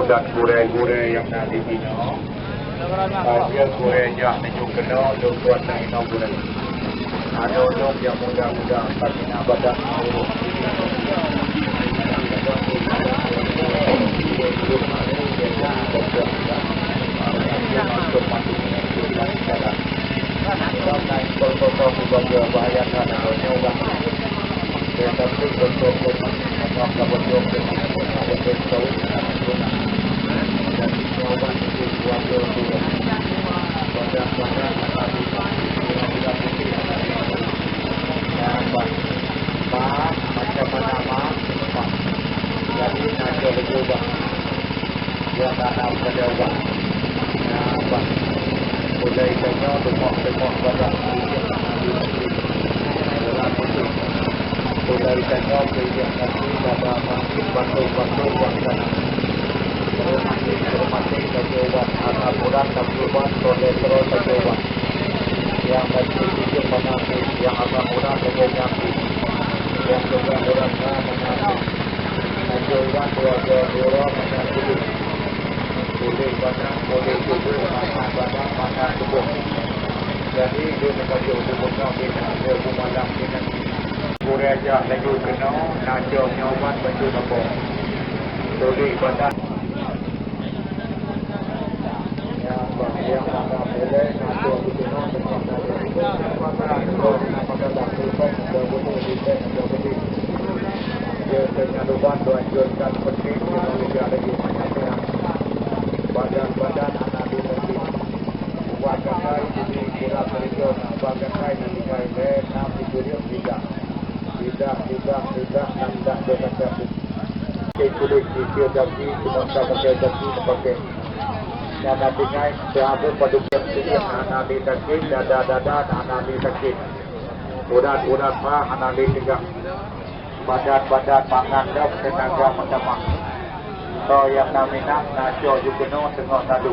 Dan gure-gure yang nanti dino, dia gure yang menuju kena, tuan dan ino gure. Ada orang yang muda-muda, tapi nak badan jadi dia nak bagi hubungan dengan hubungan dengan gure aja lagi kena najo nyawan baju apa doli badan yang mana boleh najo kena dengan doankan penting kita lagi badan-badan anak di negeri buat kai di kurang kerja buat kai di kai nam di dunia tidak anda berkata kulit dia jadi cuma pakai jadi pakai dan nantinya siapa penduduk sini anak di negeri dada anak di negeri urat mah anak di tiga badan pangan dan tenaga mendemak so yang namanya najo juga no tengok tadu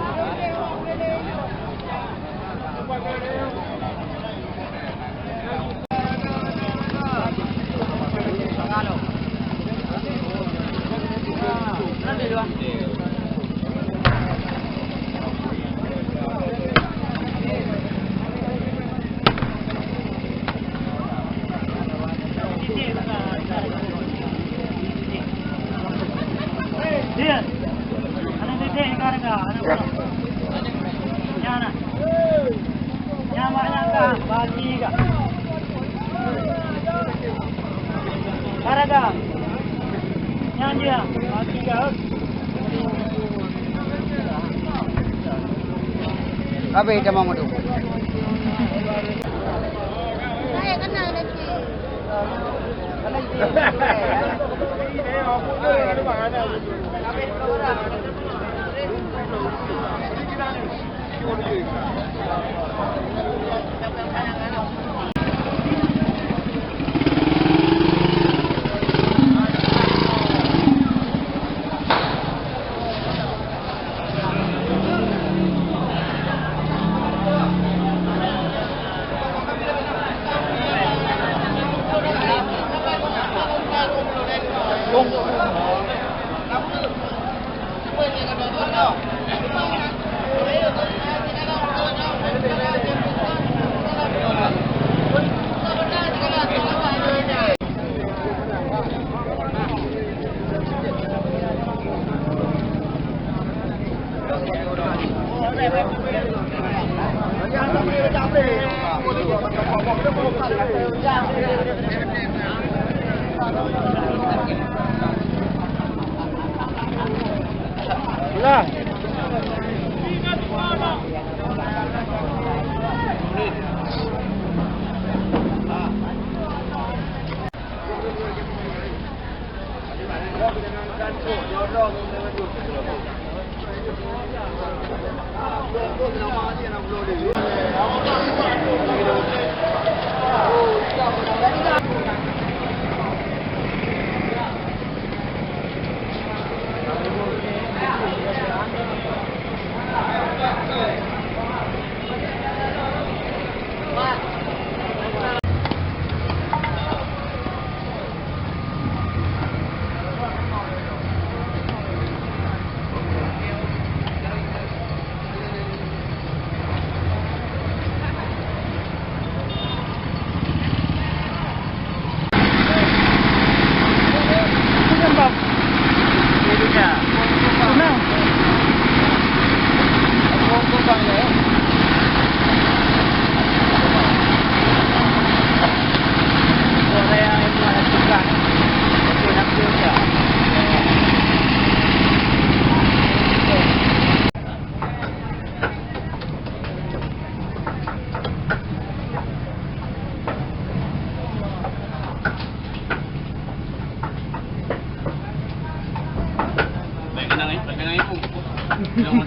apa itu mau tu? Saya kenal nanti.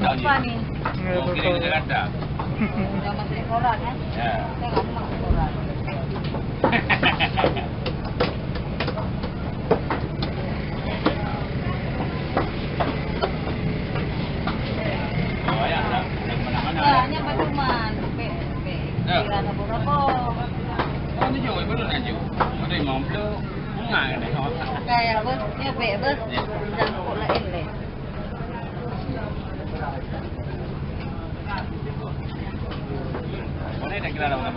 Apa nih? Oh, kirim ke Jakarta. Udah masuk koran kan? Ya. Saya nggak mau masuk koran. Oh, ya, dah mana-mana. Soalnya Batuman, Kirana Boroko. Oh, ni jauh betul kan jauh. Ada imam belum. Bunga ada kau. Kayak bos, ya bos, dan sekolah ini. Mana dah kira dah mana